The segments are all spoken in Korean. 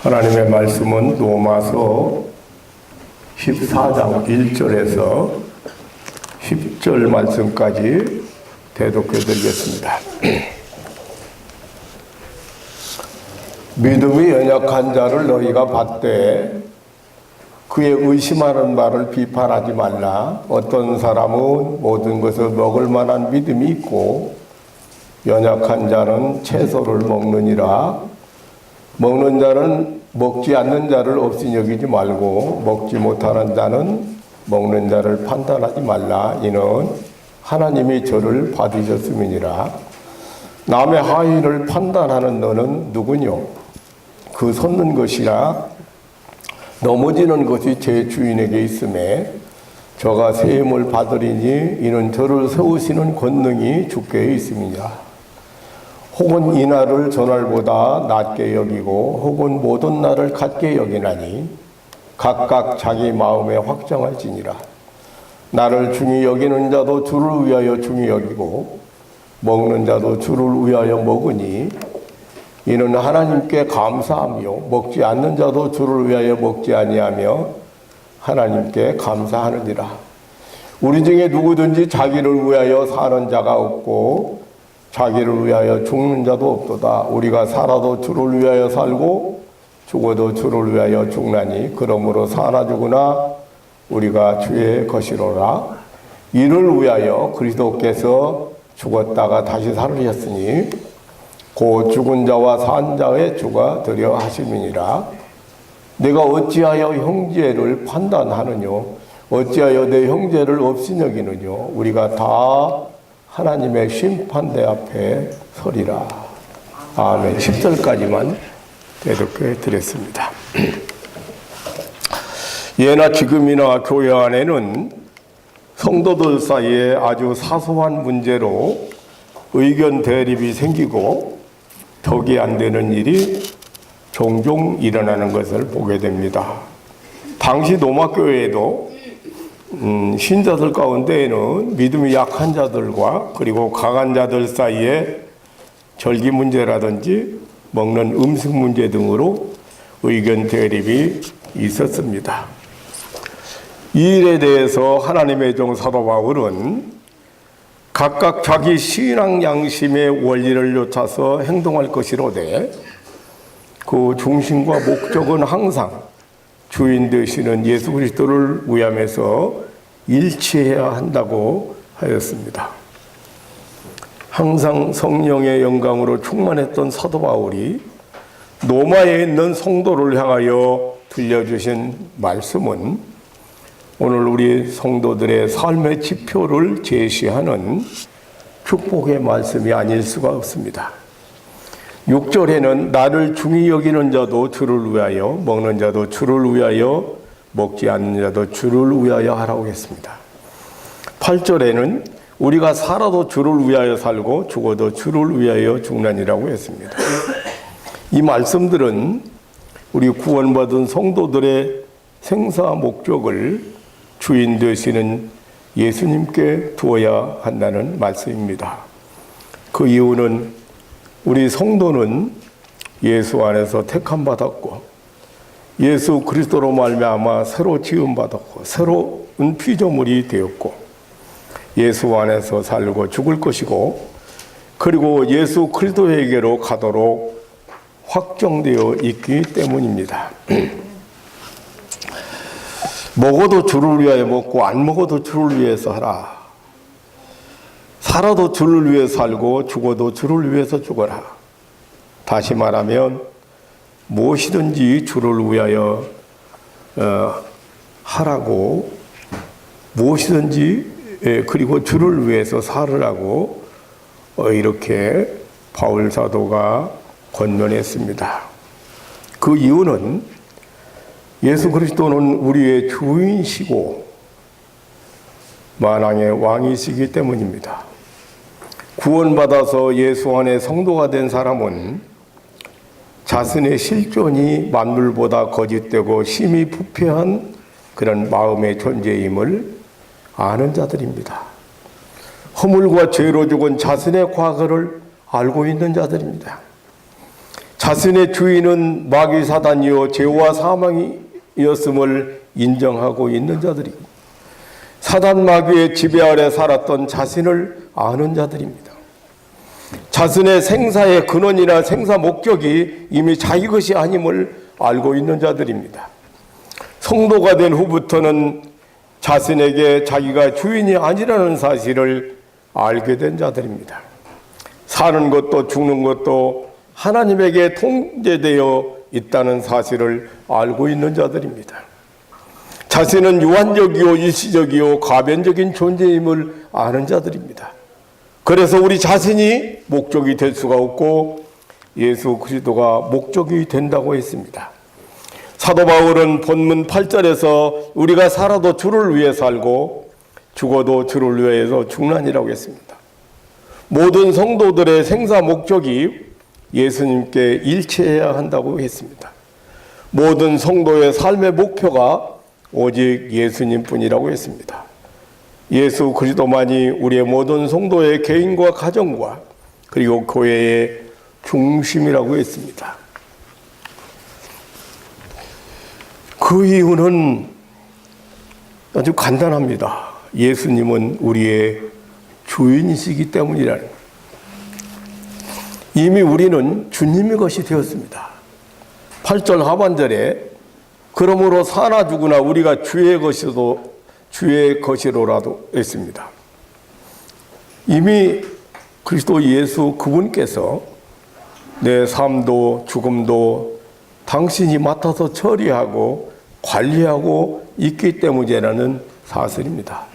하나님의 말씀은 로마서 14장 1절에서 10절 말씀까지 대독해 드리겠습니다. 믿음이 연약한 자를 너희가 받되 그의 의심하는 말을 비판하지 말라. 어떤 사람은 모든 것을 먹을 만한 믿음이 있고 연약한 자는 채소를 먹느니라. 먹는 자는 먹지 않는 자를 없이 여기지 말고 먹지 못하는 자는 먹는 자를 판단하지 말라. 이는 하나님이 저를 받으셨음이니라. 남의 하인을 판단하는 너는 누구뇨? 그 섰는 것이라 넘어지는 것이 제 주인에게 있음에 저가 세임을 받으리니 이는 저를 세우시는 권능이 주께 있음이니라. 혹은 이 날을 저날보다 낮게 여기고 혹은 모든 날을 같게 여기나니 각각 자기 마음에 확정할지니라. 나를 중히 여기는 자도 주를 위하여 중히 여기고 먹는 자도 주를 위하여 먹으니 이는 하나님께 감사하며 먹지 않는 자도 주를 위하여 먹지 아니하며 하나님께 감사하느니라. 우리 중에 누구든지 자기를 위하여 사는 자가 없고 자기를 위하여 죽는 자도 없도다. 우리가 살아도 주를 위하여 살고 죽어도 주를 위하여 죽나니 그러므로 사나 죽으나 우리가 주의 것이로라. 이를 위하여 그리스도께서 죽었다가 다시 살으셨으니 곧 죽은 자와 산 자의 주가 되려 하심이니라. 내가 어찌하여 형제를 판단하느뇨? 어찌하여 내 형제를 없이 여기느뇨? 우리가 다 하나님의 심판대 앞에 서리라. 아멘. 10절까지만 대독해 드렸습니다. 예나 지금이나 교회 안에는 성도들 사이에 아주 사소한 문제로 의견 대립이 생기고 덕이 안 되는 일이 종종 일어나는 것을 보게 됩니다. 당시 로마교회에도 신자들 가운데에는 믿음이 약한 자들과 그리고 강한 자들 사이에 절기 문제라든지 먹는 음식 문제 등으로 의견 대립이 있었습니다. 이 일에 대해서 하나님의 종 사도 바울은 각각 자기 신앙 양심의 원리를 좇아서 행동할 것이로되 그 중심과 목적은 항상 주인 되시는 예수 그리스도를 위함에서 일치해야 한다고 하였습니다. 항상 성령의 영광으로 충만했던 사도 바울이 로마에 있는 성도를 향하여 들려주신 말씀은 오늘 우리 성도들의 삶의 지표를 제시하는 축복의 말씀이 아닐 수가 없습니다. 6절에는 나를 중히 여기는 자도 주를 위하여 먹는 자도 주를 위하여 먹지 않는 자도 주를 위하여 하라고 했습니다. 8절에는 우리가 살아도 주를 위하여 살고 죽어도 주를 위하여 죽나니라고 했습니다. 이 말씀들은 우리 구원받은 성도들의 생사 목적을 주인 되시는 예수님께 두어야 한다는 말씀입니다. 그 이유는 우리 성도는 예수 안에서 택함받았고 예수 그리스도로 말미암아 새로 지음받았고 새로운 피조물이 되었고 예수 안에서 살고 죽을 것이고 그리고 예수 그리스도에게로 가도록 확정되어 있기 때문입니다. 먹어도 주를 위하여 먹고 안 먹어도 주를 위해서 하라. 살아도 주를 위해 살고 죽어도 주를 위해서 죽어라. 다시 말하면 무엇이든지 주를 위하여 하라고 무엇이든지 그리고 주를 위해서 살으라고 이렇게 바울 사도가 권면했습니다. 그 이유는 예수 그리스도는 우리의 주인이시고 만왕의 왕이시기 때문입니다. 구원받아서 예수 안에 성도가 된 사람은 자신의 실존이 만물보다 거짓되고 심히 부패한 그런 마음의 존재임을 아는 자들입니다. 허물과 죄로 죽은 자신의 과거를 알고 있는 자들입니다. 자신의 주인은 마귀 사단이요 죄와 사망이었음을 인정하고 있는 자들이고 사단 마귀의 지배 아래 살았던 자신을 아는 자들입니다. 자신의 생사의 근원이나 생사 목적이 이미 자기 것이 아님을 알고 있는 자들입니다. 성도가 된 후부터는 자신에게 자기가 주인이 아니라는 사실을 알게 된 자들입니다. 사는 것도 죽는 것도 하나님에게 통제되어 있다는 사실을 알고 있는 자들입니다. 자신은 유한적이요 일시적이요 가변적인 존재임을 아는 자들입니다. 그래서 우리 자신이 목적이 될 수가 없고 예수 그리스도가 목적이 된다고 했습니다. 사도 바울은 본문 8절에서 우리가 살아도 주를 위해 살고 죽어도 주를 위해서 죽나니라고 했습니다. 모든 성도들의 생사 목적이 예수님께 일치해야 한다고 했습니다. 모든 성도의 삶의 목표가 오직 예수님뿐이라고 했습니다. 예수 그리스도만이 우리의 모든 성도의 개인과 가정과 그리고 교회의 중심이라고 했습니다. 그 이유는 아주 간단합니다. 예수님은 우리의 주인이시기 때문이라는 거예요. 이미 우리는 주님의 것이 되었습니다. 8절 하반절에 그러므로 사나 죽으나 우리가 주의 것이로라도 했습니다. 이미 그리스도 예수 그분께서 내 삶도 죽음도 당신이 맡아서 처리하고 관리하고 있기 때문이라는 사실입니다.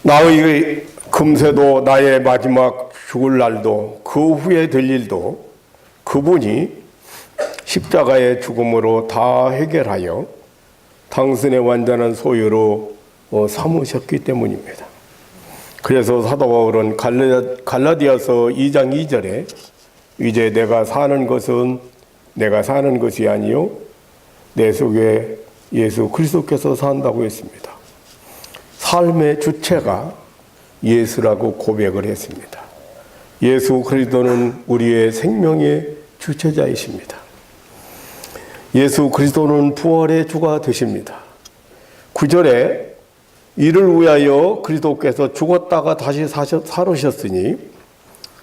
나의 금세도 나의 마지막 죽을 날도 그 후에 될 일도 그분이 십자가의 죽음으로 다 해결하여 당신의 완전한 소유로 삼으셨기 때문입니다. 그래서 사도 바울은 갈라디아서 2장 2절에 이제 내가 사는 것은 내가 사는 것이 아니요 내 속에 예수 그리스도께서 산다고 했습니다. 삶의 주체가 예수라고 고백을 했습니다. 예수 그리스도는 우리의 생명의 주체자이십니다. 예수 그리스도는 부활의 주가 되십니다. 9절에 이를 위하여 그리스도께서 죽었다가 다시 살으셨으니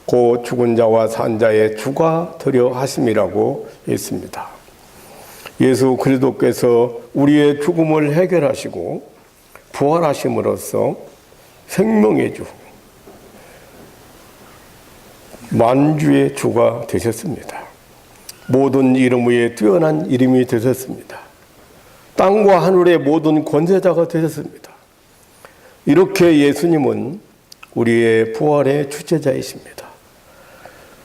곧 죽은 자와 산 자의 주가 되려 하심이라고 했습니다. 예수 그리스도께서 우리의 죽음을 해결하시고 부활하심으로써 생명의 주, 만주의 주가 되셨습니다. 모든 이름 위에 뛰어난 이름이 되셨습니다. 땅과 하늘의 모든 권세자가 되셨습니다. 이렇게 예수님은 우리의 부활의 주체자이십니다.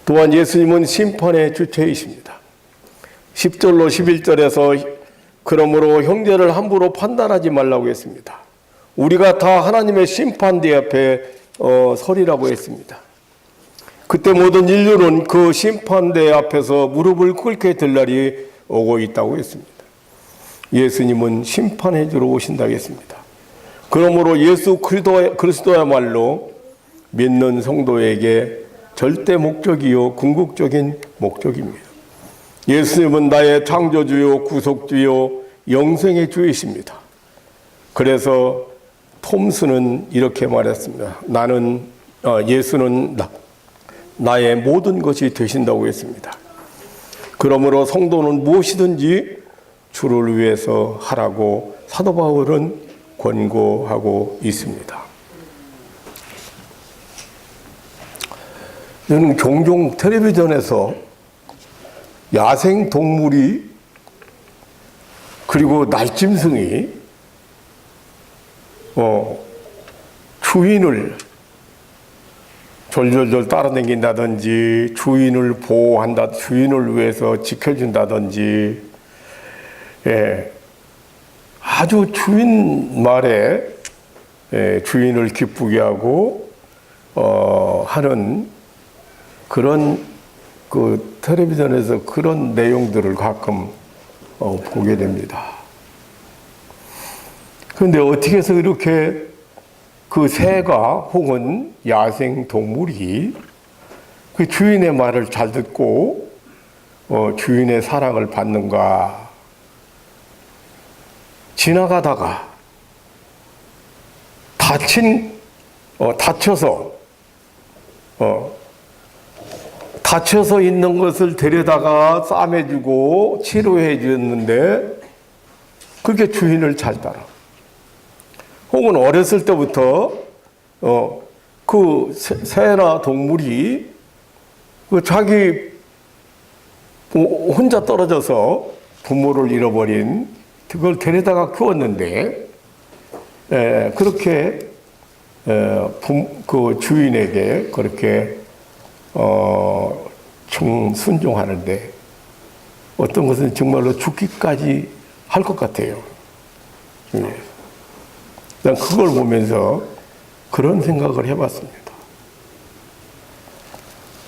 또한 예수님은 심판의 주체이십니다. 10절로 11절에서 그러므로 형제를 함부로 판단하지 말라고 했습니다. 우리가 다 하나님의 심판대 앞에 서리라고 했습니다. 그때 모든 인류는 그 심판대 앞에서 무릎을 꿇게 될 날이 오고 있다고 했습니다. 예수님은 심판해 주러 오신다고 했습니다. 그러므로 예수 그리스도야말로 믿는 성도에게 절대 목적이요 궁극적인 목적입니다. 예수님은 나의 창조주요 구속주요 영생의 주이십니다. 그래서 톰스는 이렇게 말했습니다. 예수는 나의 모든 것이 되신다고 했습니다. 그러므로 성도는 무엇이든지 주를 위해서 하라고 사도 바울은 권고하고 있습니다. 저는 종종 텔레비전에서 야생 동물이 그리고 날짐승이 주인을 졸졸졸 따라다닌다든지 주인을 보호한다, 주인을 위해서 지켜준다든지, 아주 주인 말에 주인을 기쁘게 하고 하는 그런 그 텔레비전에서 그런 내용들을 가끔 보게 됩니다. 그런데 어떻게 해서 이렇게 그 새가 혹은 야생 동물이 그 주인의 말을 잘 듣고 주인의 사랑을 받는가? 지나가다가 다쳐서 있는 것을 데려다가 싸매주고 치료해 줬는데 그게 주인을 잘 따라. 혹은 어렸을 때부터 그 새나 동물이 그 자기 혼자 떨어져서 부모를 잃어버린 그걸 데려다가 키웠는데 그렇게 그 주인에게 그렇게 순종하는데 어떤 것은 정말로 죽기까지 할 것 같아요. 난 그걸 보면서 그런 생각을 해봤습니다.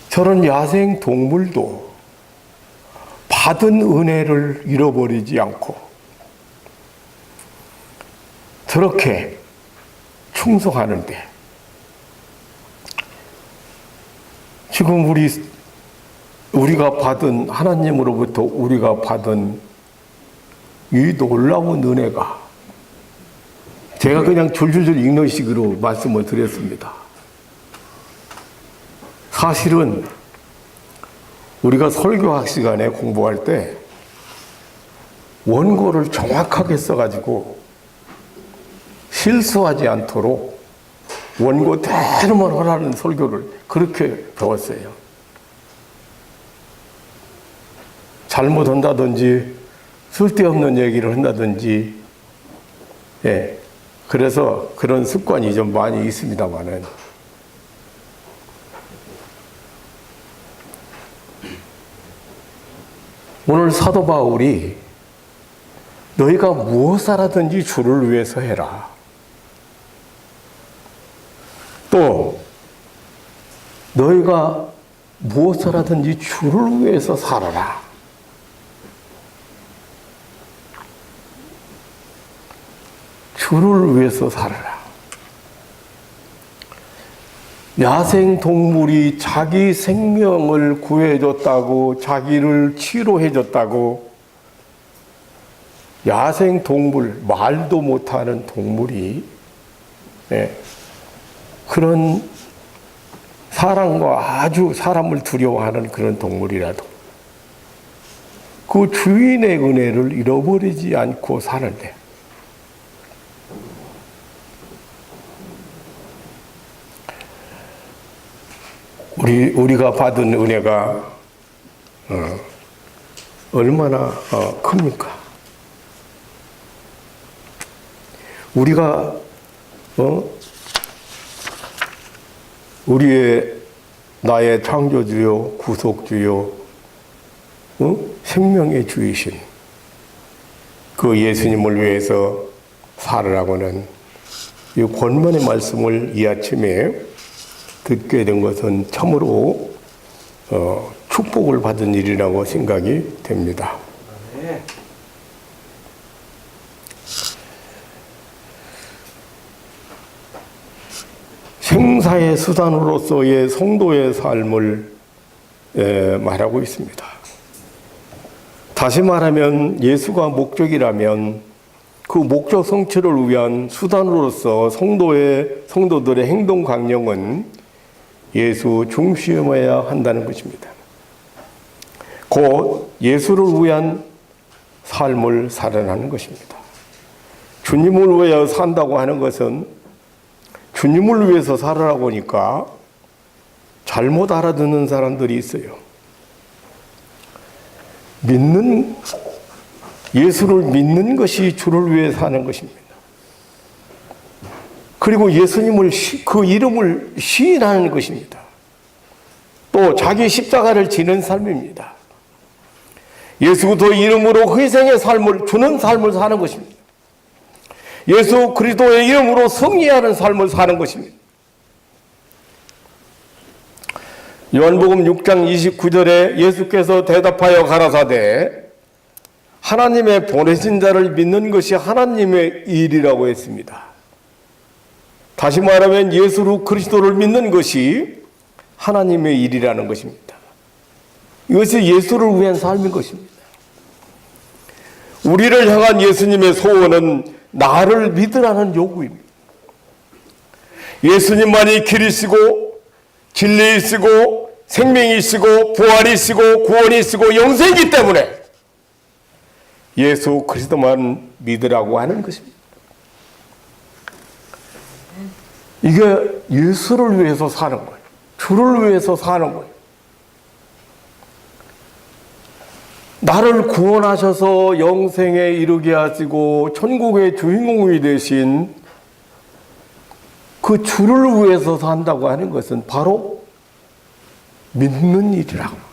저런 야생 동물도 받은 은혜를 잃어버리지 않고 저렇게 충성하는데 지금 우리가 받은 하나님으로부터 우리가 받은 이 놀라운 은혜가 제가 그냥 줄줄줄 읽는 식으로 말씀을 드렸습니다. 사실은 우리가 설교학 시간에 공부할 때 원고를 정확하게 써가지고 실수하지 않도록 원고 대로만 하라는 설교를 그렇게 배웠어요. 잘못한다든지 쓸데없는 얘기를 한다든지 그래서 그런 습관이 좀 많이 있습니다만은 오늘 사도 바울이 너희가 무엇을 하든지 주를 위해서 해라. 또 너희가 무엇을 하든지 주를 위해서 살아라. 주를 위해서 살아라. 야생 동물이 자기 생명을 구해줬다고, 자기를 치료해줬다고, 야생 동물, 말도 못하는 동물이 그런 사람과 아주 사람을 두려워하는 그런 동물이라도 그 주인의 은혜를 잃어버리지 않고 사는데 우리가 받은 은혜가 얼마나 큽니까? 우리가 나의 창조주요 구속주요 생명의 주이신 그 예수님을 위해서 살으라고는 이 권면의 말씀을 이 아침에 듣게 된 것은 참으로 축복을 받은 일이라고 생각이 됩니다. 생사의 수단으로서의 성도의 삶을 말하고 있습니다. 다시 말하면 예수가 목적이라면 그 목적 성취를 위한 수단으로서 성도들의 행동 강령은 예수 중심이어야 한다는 것입니다. 곧 예수를 위한 삶을 살아가는 것입니다. 주님을 위하여 산다고 하는 것은 주님을 위해서 살아라고 하니까 잘못 알아듣는 사람들이 있어요. 예수를 믿는 것이 주를 위해 사는 것입니다. 그리고 예수님을 그 이름을 시인하는 것입니다. 또 자기 십자가를 지는 삶입니다. 예수 그 이름으로 희생의 삶을 주는 삶을 사는 것입니다. 예수 그리스도의 이름으로 승리하는 삶을 사는 것입니다. 요한복음 6장 29절에 예수께서 대답하여 가라사대 하나님의 보내신 자를 믿는 것이 하나님의 일이라고 했습니다. 다시 말하면 예수 그리스도를 믿는 것이 하나님의 일이라는 것입니다. 이것이 예수를 위한 삶인 것입니다. 우리를 향한 예수님의 소원은 나를 믿으라는 요구입니다. 예수님만이 길이시고 진리이시고 생명이시고 부활이시고 구원이시고 영생이기 때문에 예수 그리스도만 믿으라고 하는 것입니다. 이게 예수를 위해서 사는 거예요. 주를 위해서 사는 거예요. 나를 구원하셔서 영생에 이르게 하시고 천국의 주인공이 되신 그 주를 위해서 산다고 하는 것은 바로 믿는 일이라고.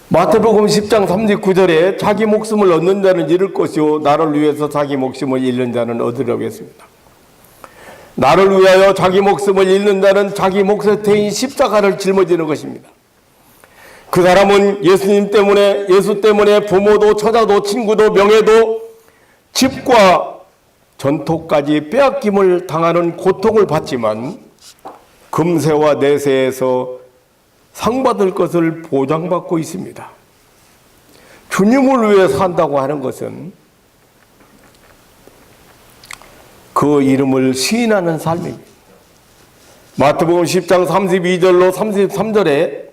마태복음 10장 39절에 자기 목숨을 얻는 자는 잃을 것이요 나를 위해서 자기 목숨을 잃는 자는 얻으려고 했습니다. 나를 위하여 자기 목숨을 잃는 자는 자기 몫의 대인 십자가를 짊어지는 것입니다. 그 사람은 예수님 때문에, 예수 때문에 부모도 처자도 친구도 명예도 집과 전토까지 빼앗김을 당하는 고통을 받지만 금세와 내세에서 상받을 것을 보장받고 있습니다. 주님을 위해 산다고 하는 것은 그 이름을 시인하는 삶입니다. 마태복음 10장 32절로 33절에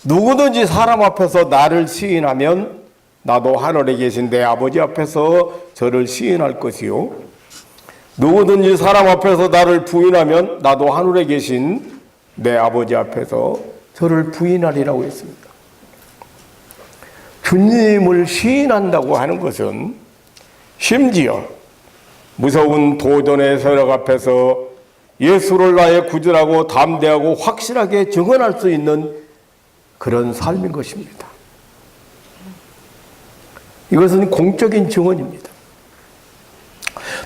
누구든지 사람 앞에서 나를 시인하면 나도 하늘에 계신 내 아버지 앞에서 저를 시인할 것이요 누구든지 사람 앞에서 나를 부인하면 나도 하늘에 계신 내 아버지 앞에서 저를 부인하리라고 했습니다. 주님을 시인한다고 하는 것은 심지어 무서운 도전의 세력 앞에서 예수를 나의 구주라고 담대하고 확실하게 증언할 수 있는 그런 삶인 것입니다. 이것은 공적인 증언입니다.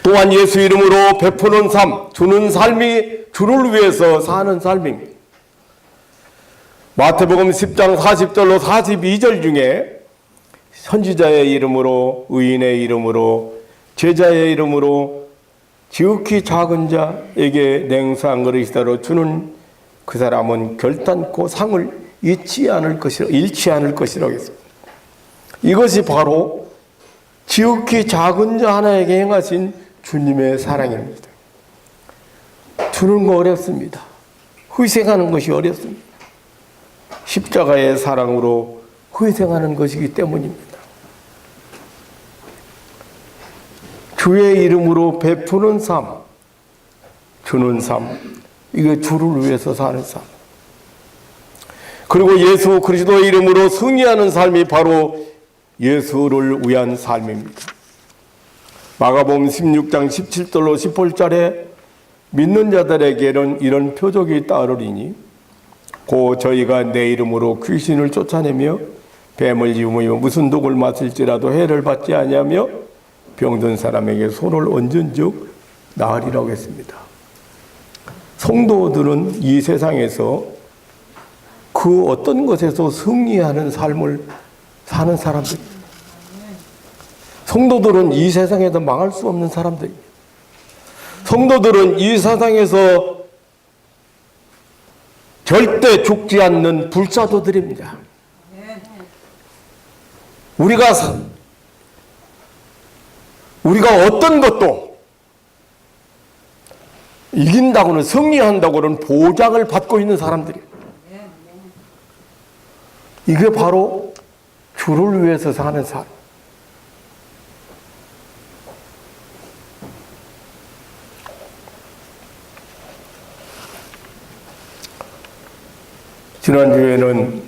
또한 예수 이름으로 베푸는 삶, 주는 삶이 주를 위해서 사는 삶입니다. 마태복음 10장 40절로 42절 중에 선지자의 이름으로, 의인의 이름으로, 제자의 이름으로 지극히 작은 자에게 냉수 한 그릇이다로 주는 그 사람은 결단코 상을 잃지 않을 것이라고 했습니다. 이것이 바로 지극히 작은 자 하나에게 행하신 주님의 사랑입니다. 주는 거 어렵습니다. 희생하는 것이 어렵습니다. 십자가의 사랑으로 희생하는 것이기 때문입니다. 주의 이름으로 베푸는 삶, 주는 삶, 이게 주를 위해서 사는 삶. 그리고 예수 그리스도의 이름으로 승리하는 삶이 바로 예수를 위한 삶입니다. 마가복음 16장 17절로 18절에 믿는 자들에게는 이런 표적이 따르리니 고 저희가 내 이름으로 귀신을 쫓아내며 뱀을 이으며 무슨 독을 마실지라도 해를 받지 아니하며 병든 사람에게 손을 얹은 즉 나으리라고 했습니다. 성도들은 이 세상에서 그 어떤 것에서 승리하는 삶을 사는 사람들입니다. 성도들은 이 세상에서 망할 수 없는 사람들입니다. 성도들은 이 세상에서 절대 죽지 않는 불사조들입니다. 우리가 어떤 것도 이긴다고는, 승리한다고는 보장을 받고 있는 사람들이에요. 이게 바로 주를 위해서 사는 삶. 지난주에는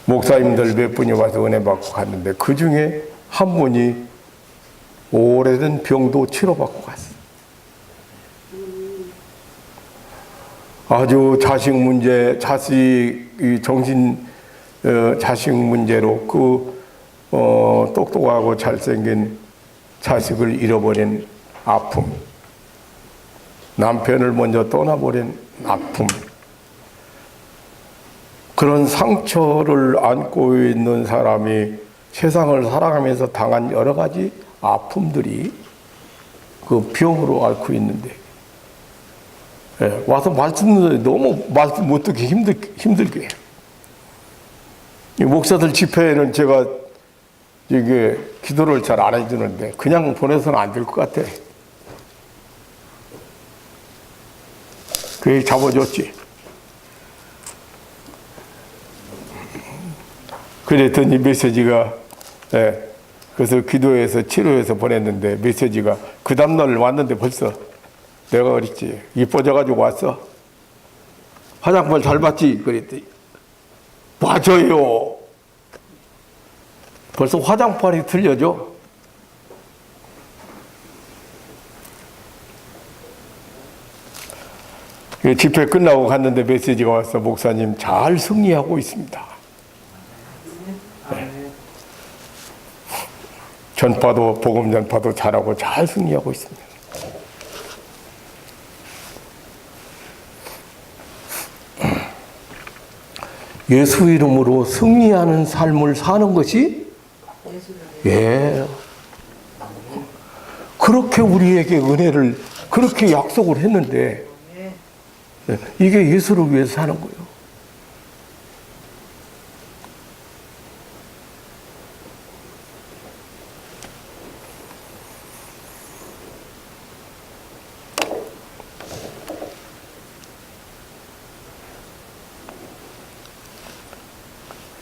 목사님들 몇 분이 와서 은혜 받고 갔는데 그 중에 한 분이 오래된 병도 치료받고 갔어요. 아주 자식 문제, 자식 문제로 똑똑하고 잘생긴 자식을 잃어버린 아픔, 남편을 먼저 떠나버린 아픔, 그런 상처를 안고 있는 사람이 세상을 살아가면서 당한 여러 가지 아픔들이 그 병으로 앓고 있는데, 와서 말씀 듣는데 너무 말씀 못 듣기 힘들게 해요. 이 목사들 집회에는 제가 이게 기도를 잘 안 해주는데 그냥 보내서는 안 될 것 같아. 그게 잡아줬지. 그랬더니 메시지가, 그래서 기도해서 치료해서 보냈는데 메시지가 그 다음날 왔는데 벌써 내가 그랬지. 이뻐져가지고 왔어. 화장품 잘 봤지? 그랬더니 맞아요. 벌써 화장판이 틀려져. 집회 끝나고 갔는데 메시지가 왔어. 목사님 잘 승리하고 있습니다. 네. 전파도 복음 전파도 잘하고 잘 승리하고 있습니다. 예수 이름으로 승리하는 삶을 사는 것이, 그렇게 우리에게 은혜를 그렇게 약속을 했는데, 이게 예수를 위해서 사는 거예요.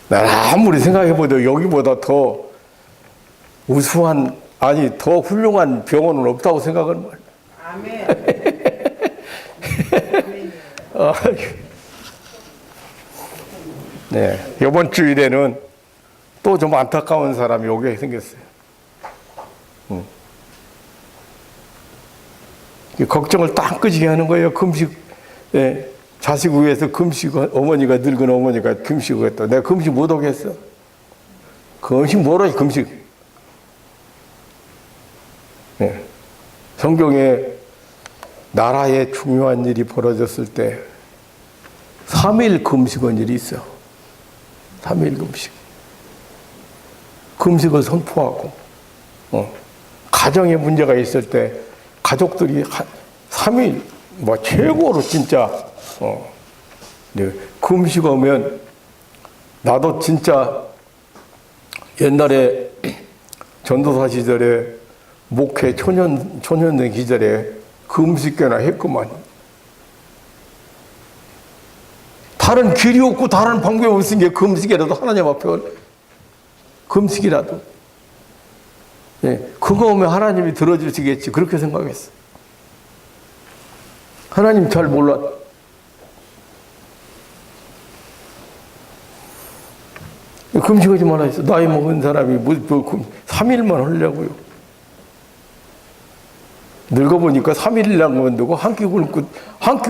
난 아무리 생각해봐도 여기보다 더 우수한, 아니 더 훌륭한 병원은 없다고 생각은 말이야. 아멘. 네, 이번 주일에는 또 좀 안타까운 사람이 오게 생겼어요. 걱정을 딱 끄지게 하는 거예요. 금식, 자식 위해서 금식, 어머니가 늙은 어머니가 금식을 했다. 내가 금식 못 하겠어. 금식 뭐라 금식. 성경에 나라에 중요한 일이 벌어졌을 때 3일 금식한 일이 있어. 3일 금식. 금식을 선포하고, 가정에 문제가 있을 때 가족들이 3일, 뭐 최고로 진짜, 금식하면, 나도 진짜 옛날에 전도사 시절에 목회 초년생 시절에 금식회나 했구만. 다른 길이 없고 다른 방법이 없으니까 금식이라도 하나님 앞에 금식이라도, 그거 오면 하나님이 들어주시겠지 그렇게 생각했어. 하나님 잘 몰라. 금식하지 말라 했어. 나이 먹은 사람이 뭐 3일만 하려고요. 늙어보니까 3일이라고 되고 한 끼 굶고 한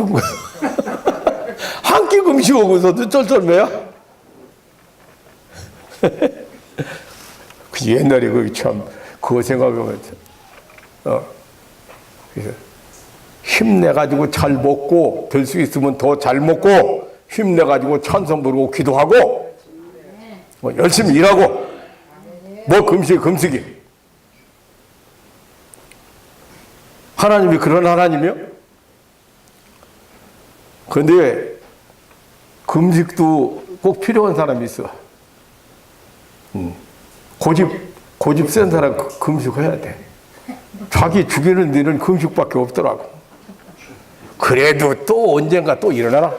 끼 금식하고서도 쩔쩔매야. 그 옛날에 그 참 그거 생각하면 그래서 힘내가지고 잘 먹고 될 수 있으면 더 잘 먹고 힘내가지고 찬송 부르고 기도하고 열심히 일하고 뭐 금식이 하나님이 그런 하나님이요? 그런데 금식도 꼭 필요한 사람이 있어. 고집 센 사람 금식해야 돼. 자기 죽이는 일은 금식밖에 없더라고. 그래도 또 언젠가 또 일어나라.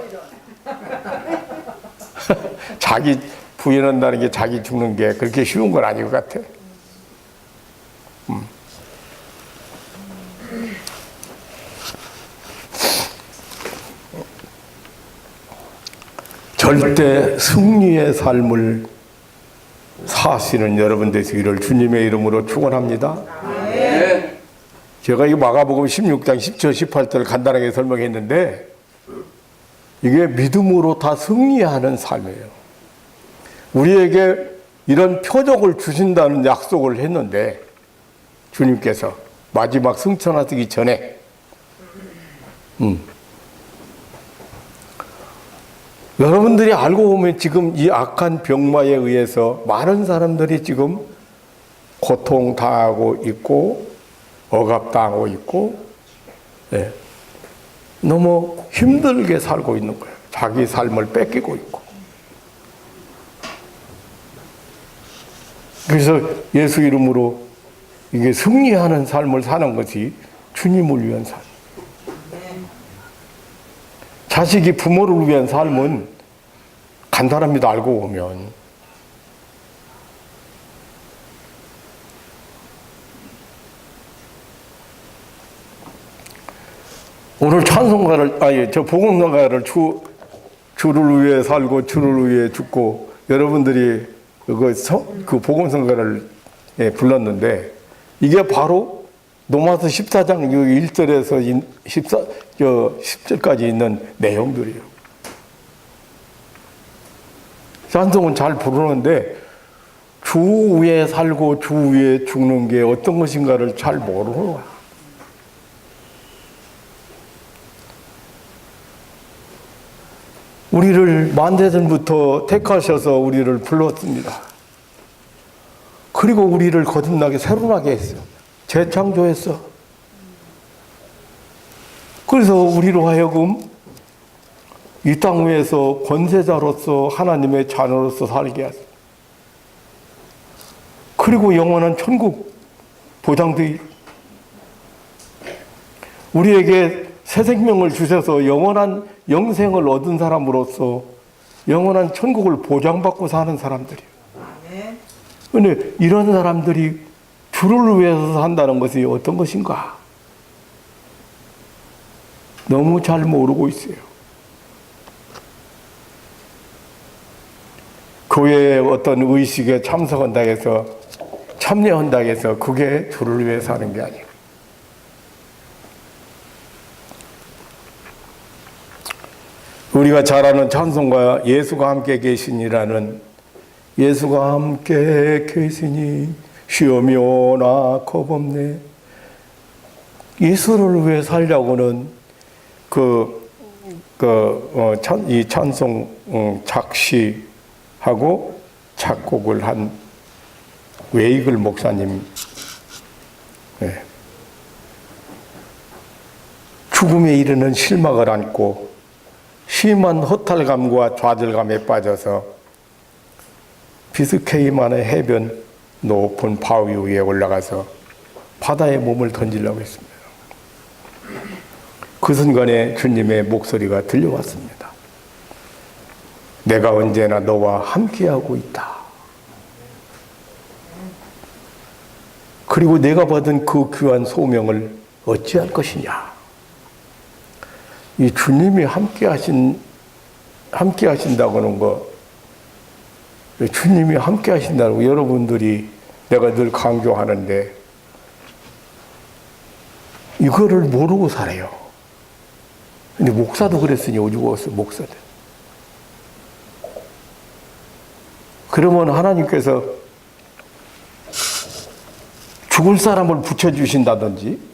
자기 부인한다는 게 자기 죽는 게 그렇게 쉬운 건 아닌 것 같아. 절대 승리의 삶을 사시는 여러분 되시기를 주님의 이름으로 축원합니다. 제가 이 마가복음 16장 10절 18절을 간단하게 설명했는데 이게 믿음으로 다 승리하는 삶이에요. 우리에게 이런 표적을 주신다는 약속을 했는데 주님께서 마지막 승천하시기 전에 여러분들이 알고 보면 지금 이 악한 병마에 의해서 많은 사람들이 지금 고통당하고 있고 억압당하고 있고 너무 힘들게 살고 있는 거예요. 자기 삶을 뺏기고 있고. 그래서 예수 이름으로 이게 승리하는 삶을 사는 것이 주님을 위한 삶. 자식이 부모를 위한 삶은 간단합니다. 알고 보면. 오늘 찬송가를, 복음성가를 주를 위해 살고 주를 위해 죽고 여러분들이 그 복음성가를 불렀는데 이게 바로 로마서 14장 1절에서 10절까지 있는 내용들이에요. 찬송은 잘 부르는데 주 위에 살고 주 위에 죽는 게 어떤 것인가를 잘 모르는 거야. 우리를 만대전부터 택하셔서 우리를 불렀습니다. 그리고 우리를 거듭나게 새로나게 했어요. 재창조했어. 그래서 우리로 하여금 이 땅 위에서 권세자로서 하나님의 자녀로서 살게 하세요. 그리고 영원한 천국 보장되이 우리에게 새 생명을 주셔서 영원한 영생을 얻은 사람으로서 영원한 천국을 보장받고 사는 사람들이에요. 그런데 이런 사람들이 주를 위해서 산다는 것이 어떤 것인가? 너무 잘 모르고 있어요. 교회의 어떤 의식에 참석한다고 해서 참여한다고 해서 그게 주를 위해 사는 게 아니에요. 우리가 잘 아는 찬송가 예수가 함께 계시니라는 예수가 함께 계시니 쉬어며 나 겁없네. 예수를 위해 살려고는 이 찬송 작시하고 작곡을 한 웨이글 목사님 죽음에 이르는 실막을 안고 심한 허탈감과 좌절감에 빠져서 비스케이만의 해변 높은 바위 위에 올라가서 바다에 몸을 던지려고 했습니다. 그 순간에 주님의 목소리가 들려왔습니다. 내가 언제나 너와 함께하고 있다. 그리고 내가 받은 그 귀한 소명을 어찌할 것이냐. 이 주님이 함께 하신다고 하는 거, 주님이 함께 하신다고 여러분들이 내가 늘 강조하는데, 이거를 모르고 살아요. 근데 목사도 그랬으니 오죽었어, 목사들. 그러면 하나님께서 죽을 사람을 붙여주신다든지,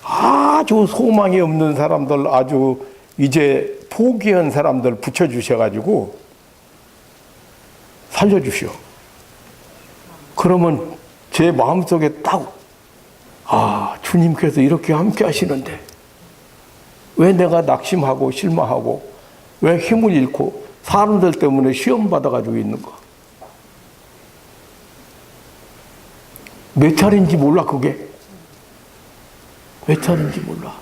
아주 소망이 없는 사람들, 아주 이제 포기한 사람들 붙여주셔가지고 살려주시오. 그러면 제 마음속에 딱, 주님께서 이렇게 함께 하시는데 왜 내가 낙심하고 실망하고 왜 힘을 잃고 사람들 때문에 시험 받아가지고 있는가? 몇 차례인지 몰라, 그게. 몇 차례인지 몰라.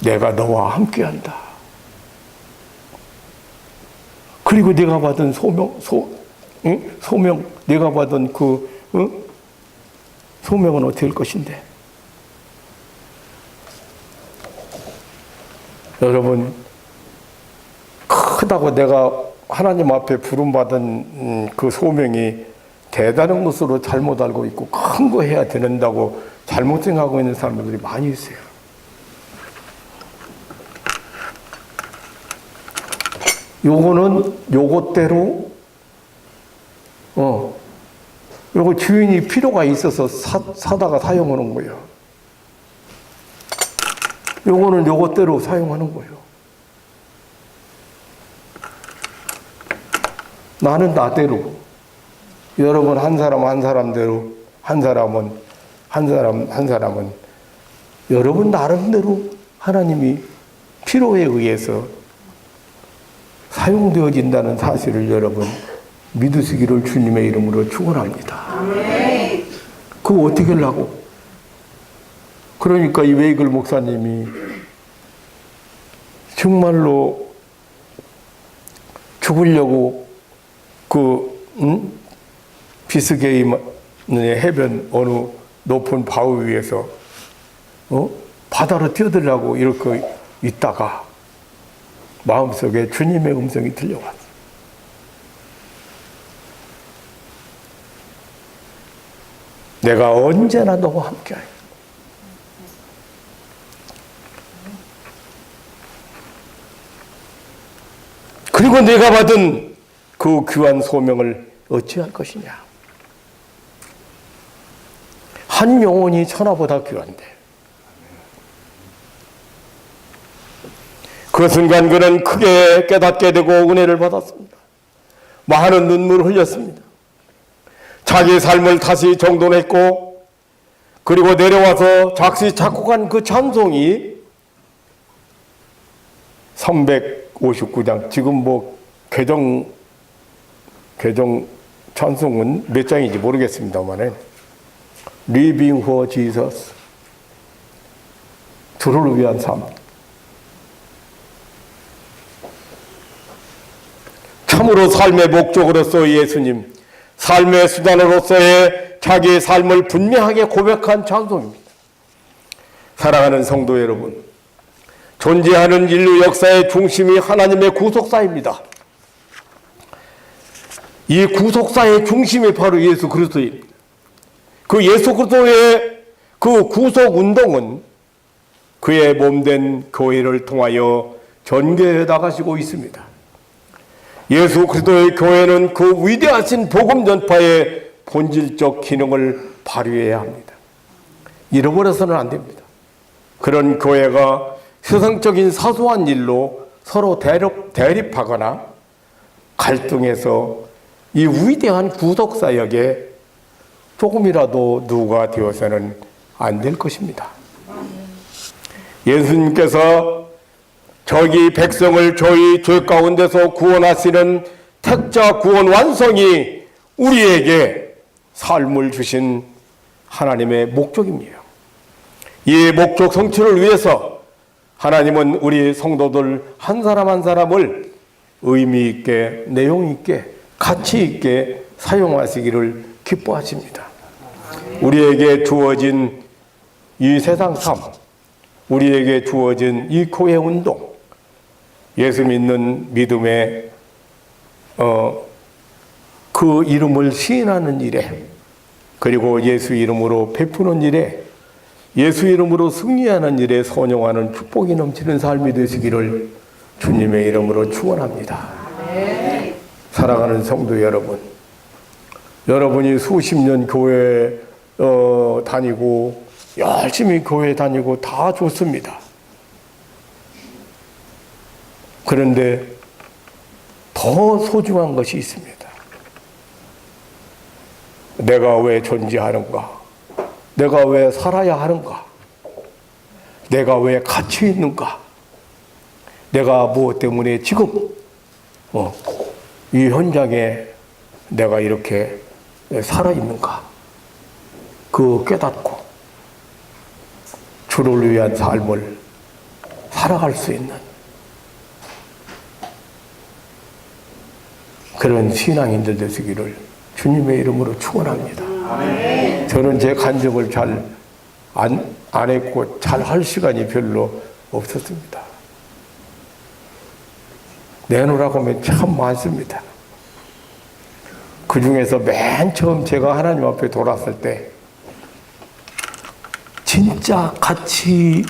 내가 너와 함께한다. 그리고 내가 받은 소명, 내가 받은 소명은 어떻게 할 것인데? 여러분, 크다고 내가 하나님 앞에 부름받은 그 소명이 대단한 것으로 잘못 알고 있고 큰 거 해야 된다고 잘못 생각하고 있는 사람들이 많이 있어요. 요거는 요것대로 요거 주인이 필요가 있어서 사다가 사용하는 거예요. 요거는 요것대로 사용하는 거예요. 나는 나대로, 여러분 한 사람 한 사람대로, 한 사람은 여러분 나름대로 하나님이 필요에 의해서 사용되어진다는 사실을 여러분 믿으시기를 주님의 이름으로 축원합니다. 그거 어떻게 하려고? 그러니까 이 웨이글 목사님이 정말로 죽으려고 비스게이 해변 어느 높은 바위 위에서 바다로 뛰어들려고 이렇게 있다가 마음속에 주님의 음성이 들려왔어요. 내가 언제나 너와 함께하여. 그리고 내가 받은 그 귀한 소명을 어찌할 것이냐. 한 영혼이 천하보다 귀한데. 그 순간 그는 크게 깨닫게 되고 은혜를 받았습니다. 많은 눈물을 흘렸습니다. 자기 삶을 다시 정돈했고, 그리고 내려와서 작시 작곡한 그 찬송이 359장, 지금 뭐 개정 찬송은 몇 장인지 모르겠습니다만, Living for Jesus, 주를 위한 삶. 참으로 삶의 목적으로서 예수님, 삶의 수단으로서의 자기의 삶을 분명하게 고백한 찬송입니다. 사랑하는 성도 여러분, 존재하는 인류 역사의 중심이 하나님의 구속사입니다. 이 구속사의 중심이 바로 예수 그리스도입니다. 그 예수 그리스도의 그 구속 운동은 그의 몸된 교회를 통하여 전개해 나가시고 있습니다. 예수 그리스도의 교회는 그 위대하신 복음 전파의 본질적 기능을 발휘해야 합니다. 잃어버려서는 안 됩니다. 그런 교회가 세상적인 사소한 일로 서로 대립하거나 갈등해서 이 위대한 구속사역에 조금이라도 누가 되어서는 안 될 것입니다. 예수님께서 저기 백성을 저희 죄 가운데서 구원하시는 택자 구원 완성이 우리에게 삶을 주신 하나님의 목적입니다. 이 목적 성취를 위해서 하나님은 우리 성도들 한 사람 한 사람을 의미 있게, 내용 있게, 가치 있게 사용하시기를 기뻐하십니다. 우리에게 주어진 이 세상 삶, 우리에게 주어진 이 교회 운동, 예수 믿는 믿음의 그 이름을 시인하는 일에, 그리고 예수 이름으로 베푸는 일에, 예수 이름으로 승리하는 일에 선용하는 축복이 넘치는 삶이 되시기를 주님의 이름으로 축원합니다. 사랑하는 성도 여러분, 여러분이 수십 년 교회 다니고 열심히 교회 다니고 다 좋습니다. 그런데 더 소중한 것이 있습니다. 내가 왜 존재하는가? 내가 왜 살아야 하는가? 내가 왜 가치 있는가? 내가 무엇 때문에 지금 이 현장에 내가 이렇게 살아있는가? 그 깨닫고 주를 위한 삶을 살아갈 수 있는 그런 신앙인들 되시기를 주님의 이름으로 축원합니다. 저는 제 간증을 잘 안 했고 잘 할 시간이 별로 없었습니다. 내놓으라고 하면 참 많습니다. 그 중에서 맨 처음 제가 하나님 앞에 돌아왔을 때 진짜 가치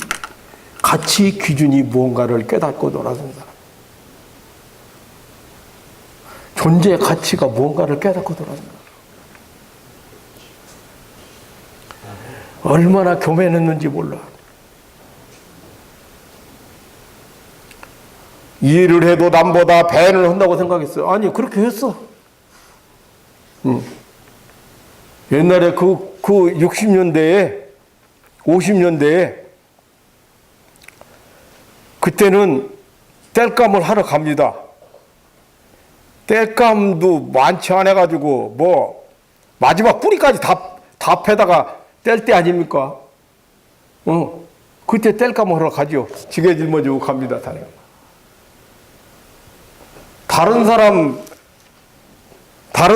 기준이 무언가를 깨닫고 돌아선 사람. 존재의 가치가 무언가를 깨닫고 돌아가는 거예요. 얼마나 교만했는지 몰라. 일을 해도 남보다 배를 한다고 생각했어요. 아니, 그렇게 했어. 옛날에 그 60년대에, 50년대에, 그때는 땔감을 하러 갑니다. 땔감도 많지 않아가지고, 마지막 뿌리까지 다 패다가 뗄 때 아닙니까? 그때 땔감을 하러 가죠. 지게 짊어지고 갑니다, 다녀. 다른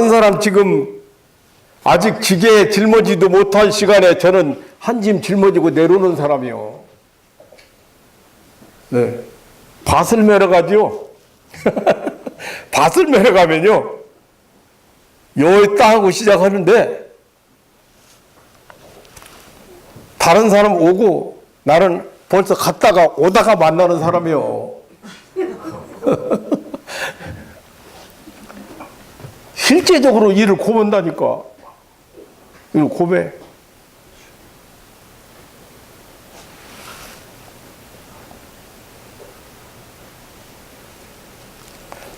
사람 지금 아직 지게 짊어지도 못할 시간에 저는 한 짐 짊어지고 내려오는 사람이요. 네. 밭을 매러 가죠. 밭을 매러 가면요. 여기다 하고 시작하는데 다른 사람 오고 나는 벌써 갔다가 오다가 만나는 사람이요. 실제적으로 일을 고문다니까. 일을 고매.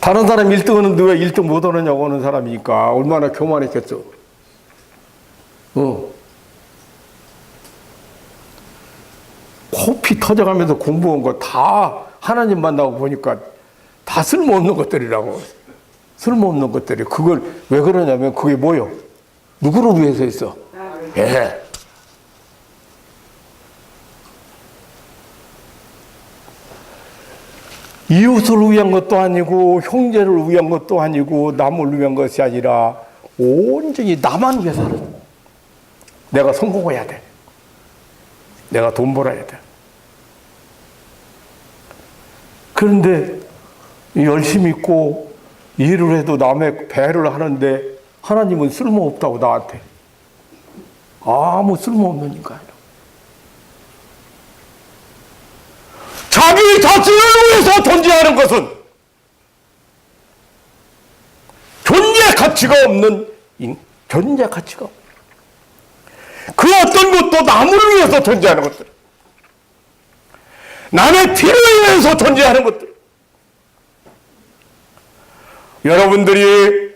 다른 사람 1등 하는데 왜 1등 못 하느냐고 하는 사람이니까 얼마나 교만했겠어. 코피 터져가면서 공부한 거 다 하나님 만나고 보니까 다 쓸모없는 것들이라고. 쓸모없는 것들이. 그걸 왜 그러냐면 그게 뭐요? 누구를 위해서 했어? 예. 이웃을 위한 것도 아니고 형제를 위한 것도 아니고 남을 위한 것이 아니라 온전히 나만 위해서 살아. 내가 성공해야 돼. 내가 돈 벌어야 돼. 그런데 열심히 있고 일을 해도 남의 배를 하는데 하나님은 쓸모없다고 나한테. 아무 쓸모없는 인간이라. 자기 자신을 위해서 존재하는 것은 존재 가치가 없는 존재 가치가 없는 그 어떤 것도 남을 위해서 존재하는 것들, 남의 피를 위해서 존재하는 것들. 여러분들이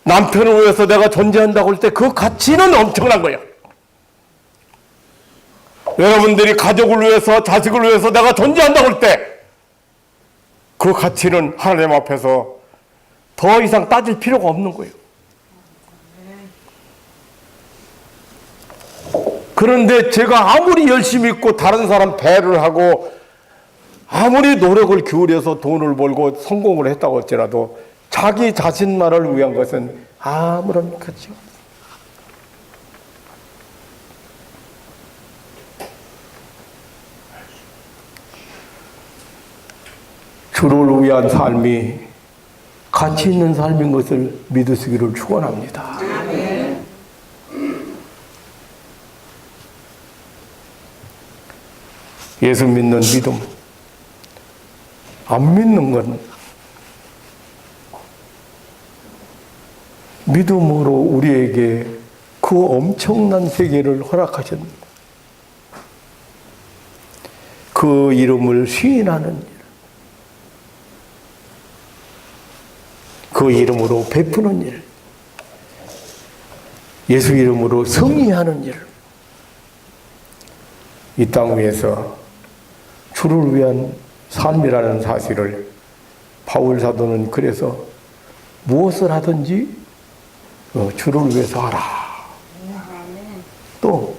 남편을 위해서 내가 존재한다고 할 때 그 가치는 엄청난 거야. 여러분들이 가족을 위해서, 자식을 위해서 내가 존재한다고 할 때 그 가치는 하나님 앞에서 더 이상 따질 필요가 없는 거예요. 그런데 제가 아무리 열심히 있고 다른 사람 배를 하고 아무리 노력을 기울여서 돈을 벌고 성공을 했다고 할지라도 자기 자신만을 위한 것은 아무런 가치가 없어요. 주를 위한 삶이 가치 있는 삶인 것을 믿으시기를 축원합니다. 예수 믿는 믿음, 안 믿는 건 믿음으로 우리에게 그 엄청난 세계를 허락하셨습니다. 그 이름을 시인하는 일, 그 이름으로 베푸는 일, 예수 이름으로 승리하는 일, 이 땅 위에서 주를 위한 삶이라는 사실을 바울 사도는 그래서 무엇을 하든지 주를 위해서 하라. 또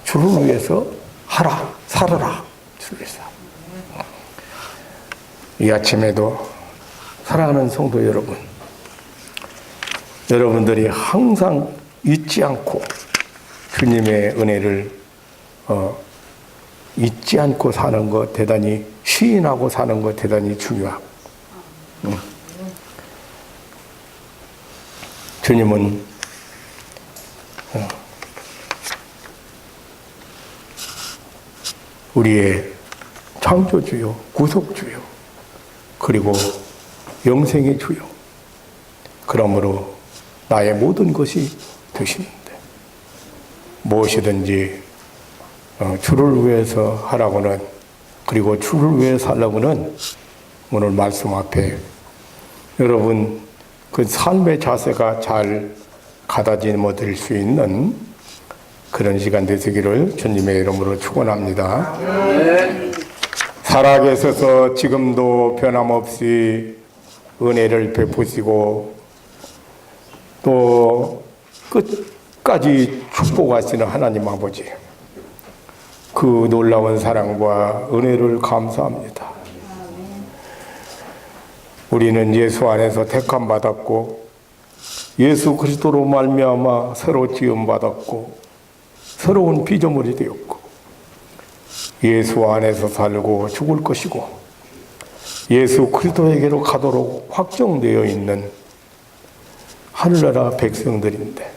주를 위해서 하라, 살아라. 주를 위해서. 이 아침에도 사랑하는 성도 여러분, 여러분들이 항상 잊지 않고 주님의 은혜를 잊지 않고 사는 것, 대단히 시인하고 사는 것 대단히 중요하고, 주님은 우리의 창조주요, 구속주요, 그리고 영생의 주요. 그러므로 나의 모든 것이 되시는데 무엇이든지 주를 위해서 하라고는, 그리고 주를 위해 살라고는 오늘 말씀 앞에 여러분 그 삶의 자세가 잘 가다듬어 드릴 수 있는 그런 시간 되시기를 주님의 이름으로 축원합니다. 살아계셔서 지금도 변함없이 은혜를 베푸시고 또 끝까지 축복하시는 하나님 아버지, 그 놀라운 사랑과 은혜를 감사합니다. 우리는 예수 안에서 택함 받았고 예수 그리스도로 말미암아 새로 지음 받았고 새로운 피조물이 되었고 예수 안에서 살고 죽을 것이고 예수 그리스도에게로 가도록 확정되어 있는 하늘나라 백성들인데,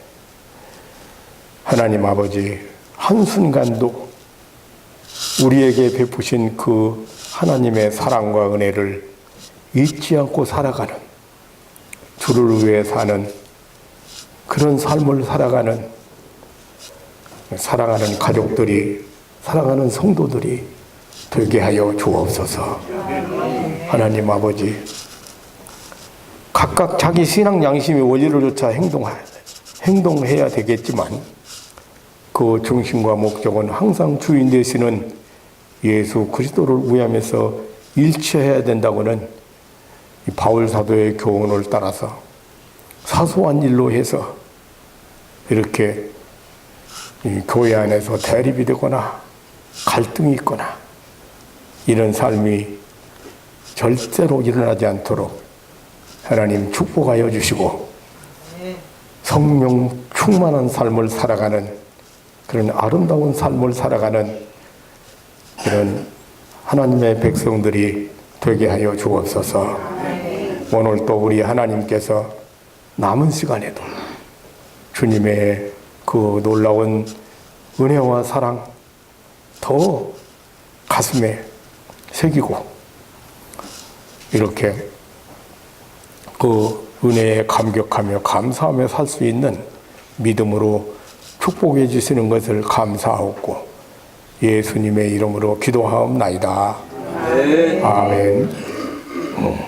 하나님 아버지 한순간도 우리에게 베푸신 그 하나님의 사랑과 은혜를 잊지 않고 살아가는, 주를 위해 사는 그런 삶을 살아가는 사랑하는 가족들이, 사랑하는 성도들이 되게 하여 주옵소서. 하나님 아버지, 각각 자기 신앙 양심의 원리를 쫓아 행동해야 되겠지만 그 중심과 목적은 항상 주인 되시는 예수 그리스도를 위하면서 일치해야 된다고는 바울 사도의 교훈을 따라서 사소한 일로 해서 이렇게 교회 안에서 대립이 되거나 갈등이 있거나 이런 삶이 절대로 일어나지 않도록 하나님 축복하여 주시고 성령 충만한 삶을 살아가는 그런 아름다운 삶을 살아가는 그런 하나님의 백성들이 되게 하여 주옵소서. 오늘 또 우리 하나님께서 남은 시간에도 주님의 그 놀라운 은혜와 사랑 더 가슴에 새기고 이렇게 그 은혜에 감격하며 감사하며 살 수 있는 믿음으로 축복해 주시는 것을 감사하고 예수님의 이름으로 기도하옵나이다. 아멘.